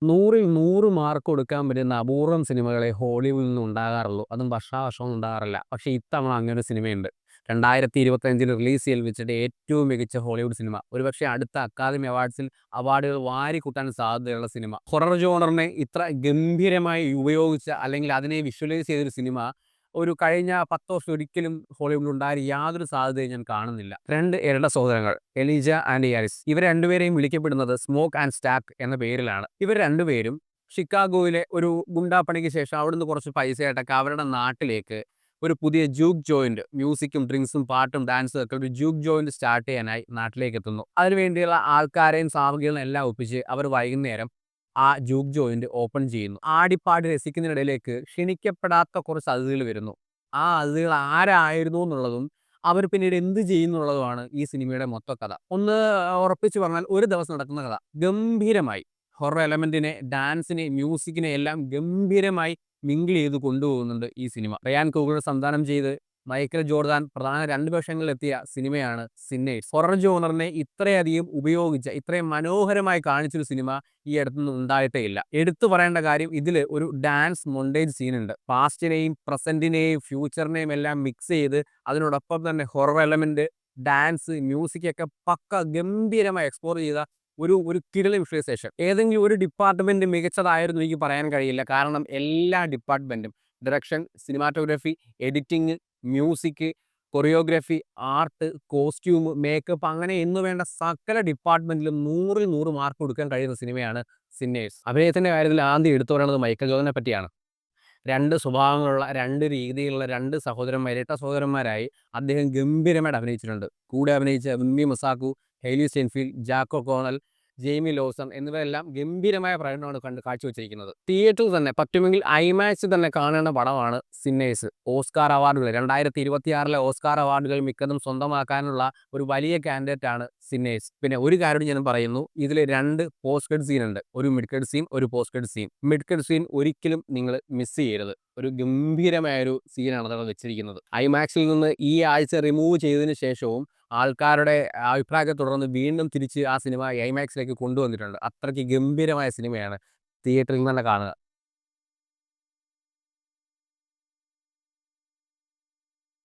100ൽ 100 mark കൊടുക്കാൻ പറ്റുന്ന അപൂർവം സിനിമകളെ ഹോളിവുഡിൽ നിന്ന് ഉണ്ടാകാറുള്ളൂ. അതും വർഷാവർഷമൊന്നും ഉണ്ടാകാറില്ല. പക്ഷേ ഇത്തവണ അങ്ങനൊരു സിനിമയുണ്ട്. 2025ൽ റിലീസ് ചെയ്ത് വെച്ചിട്ട് ഏറ്റവും മികച്ച ഹോളിവുഡ് സിനിമ. ഒരുപക്ഷേ അടുത്ത അക്കാദമി അവാർഡ്സിൽ അവാർഡുകൾ വാരിക്കൂട്ടാൻ സാധ്യതയുള്ള സിനിമ. ഹൊറർ ജോണറിനെ ഇത്ര ഗംഭീരമായി ഉപയോഗിച്ച അല്ലെങ്കിൽ അതിനെ വിഷ്വലൈസ് ചെയ്തൊരു സിനിമ ഒരു കഴിഞ്ഞ 10 വർഷം ഒരിക്കലും ഹോളിവുഡിൽ ഉണ്ടായ യാതൊരു സാധ്യതയും ഞാൻ കാണുന്നില്ല. 2 ഇരട്ട സഹോദരങ്ങൾ എലീജ ആൻഡ് യാരിസ്. ഇവർ രണ്ടുപേരെയും വിളിക്കപ്പെടുന്നത് സ്മോക്ക് ആൻഡ് സ്റ്റാക്ക് എന്ന പേരിലാണ്. ഇവർ രണ്ടുപേരും ഷിക്കാഗോയിലെ ഒരു ഗുണ്ടാപ്പണിക്ക് ശേഷം അവിടുന്ന് കുറച്ച് പൈസയായിട്ടൊക്കെ അവരുടെ നാട്ടിലേക്ക് ഒരു പുതിയ ജൂക്ക് ജോയിന്റ് മ്യൂസിക്കും ഡ്രിങ്ക്സും പാട്ടും ഡാൻസും ഒക്കെ ഒരു ജൂക്ക് ജോയിന്റ് സ്റ്റാർട്ട് ചെയ്യാനായി നാട്ടിലേക്ക് എത്തുന്നു. അതിനുവേണ്ടിയുള്ള ആൾക്കാരെയും സാമഗ്രികളും എല്ലാം ഒപ്പിച്ച് അവർ വൈകുന്നേരം ആ ജൂക്ക് ജോയിന്റ് ഓപ്പൺ ചെയ്യുന്നു. ആടിപ്പാടി രസിക്കുന്നതിനിടയിലേക്ക് ക്ഷണിക്കപ്പെടാത്ത കുറച്ച് അതിഥികൾ വരുന്നു. ആ അതിഥികൾ ആരായിരുന്നു എന്നുള്ളതും അവർ പിന്നീട് എന്ത് ചെയ്യുന്നുള്ളതുമാണ് ഈ സിനിമയുടെ മൊത്ത കഥ. ഒന്ന് ഉറപ്പിച്ച് പറഞ്ഞാൽ ഒരു ദിവസം നടക്കുന്ന കഥ. ഗംഭീരമായി ഹൊറർ എലമെന്റിനെ, ഡാൻസിനെ, മ്യൂസിക്കിനെ എല്ലാം ഗംഭീരമായി മിങ്കിൾ ചെയ്ത് കൊണ്ടുപോകുന്നുണ്ട് ഈ സിനിമ. റയാൻ കുഗ്ലർ സംവിധാനം ചെയ്ത് മൈക്കൽ ജോർദാൻ പ്രധാന 2 വേഷങ്ങളിലെത്തിയ സിനിമയാണ് സിന്നേഴ്സ്. ഹൊറർ ജോണറിനെ ഇത്രയധികം ഉപയോഗിച്ച, ഇത്രയും മനോഹരമായി കാണിച്ചൊരു സിനിമ ഈ അടുത്തൊന്നും ഉണ്ടായിട്ടേ ഇല്ല. എടുത്തു പറയേണ്ട കാര്യം ഇതിൽ ഒരു ഡാൻസ് മൊണ്ടേജ് സീനുണ്ട്. പാസ്റ്റിനെയും പ്രസന്റിനെയും ഫ്യൂച്ചറിനെയും എല്ലാം മിക്സ് ചെയ്ത് അതിനോടൊപ്പം തന്നെ ഹൊറർ എലമെന്റ്, ഡാൻസ്, മ്യൂസിക് ഒക്കെ പക്ക ഗംഭീരമായി എക്സ്പ്ലോർ ചെയ്ത ഒരു കിടിലൻ വിഷ്വലൈസേഷൻ. ഏതെങ്കിലും ഒരു ഡിപ്പാർട്ട്മെന്റ് മികച്ചതായിരുന്നു എനിക്ക് പറയാൻ കഴിയില്ല. കാരണം എല്ലാ ഡിപ്പാർട്ട്മെന്റും direction, cinematography, editing, music, choreography, art, costume, makeup അങ്ങനെ എന്ന് വേണ്ട സകല ഡിപ്പാർട്ട്മെന്റിലും 100ൽ 100 മാർക്ക് കൊടുക്കാൻ കഴിയുന്ന സിനിമയാണ് സിന്നേഴ്സ്. അഭിനയത്തിന്റെ കാര്യത്തിൽ ആദ്യം എടുത്തു പറയുന്നത് മൈക്കൽ ജോർദാനെ പറ്റിയാണ്. 2 സ്വഭാവങ്ങളുള്ള, 2 രീതിയിലുള്ള 2 സഹോദരന്മാർ, ഇരട്ട സഹോദരന്മാരായി അദ്ദേഹം ഗംഭീരമായിട്ട് അഭിനയിച്ചിട്ടുണ്ട്. കൂടെ അഭിനയിച്ച വിമ്മി മസാക്കു, Hailey സ്റ്റെൻഫീൽഡ്, Jack O'Connell, Jaimy Lawson എന്നിവരെല്ലാം ഗംഭീരമായ പ്രകടനമാണ് കാഴ്ചവെച്ചിരിക്കുന്നത്. തിയേറ്ററിൽ തന്നെ പറ്റുമെങ്കിൽ ഐമാക്സിൽ തന്നെ കാണേണ്ട പടമാണ് സിന്നേഴ്സ്. ഓസ്കാർ അവാർഡുകൾ 2026ലെ ഓസ്കാർ അവാർഡുകൾ മിക്കതും സ്വന്തമാക്കാനുള്ള ഒരു വലിയ കാൻഡിഡേറ്റ് ആണ് സിന്നേഴ്സ്. പിന്നെ ഒരു കാര്യം ഞാൻ പറയുന്നു, ഇതിൽ 2 പോസ്റ്റ് ക്രെഡിറ്റ് സീൻ ഉണ്ട്. ഒരു മിഡ് ക്രെഡിറ്റ് സീൻ, ഒരു post credit scene. Mid credit scene ഒരിക്കലും നിങ്ങൾ മിസ് ചെയ്യരുത്. ഒരു ഗംഭീരമായൊരു സീനാണ് അവിടെ വെച്ചിരിക്കുന്നത്. ഐമാക്സിൽ നിന്ന് ഈ ആഴ്ച റിമൂവ് ചെയ്തതിന് ശേഷവും ആൾക്കാരുടെ അഭിപ്രായത്തെ തുടർന്ന് വീണ്ടും തിരിച്ച് ആ സിനിമ ഐമാക്സിലേക്ക് കൊണ്ടുവന്നിട്ടുണ്ട്. അത്രയ്ക്ക് ഗംഭീരമായ സിനിമയാണ്. തിയേറ്ററിൽ തന്നെ കാണുക.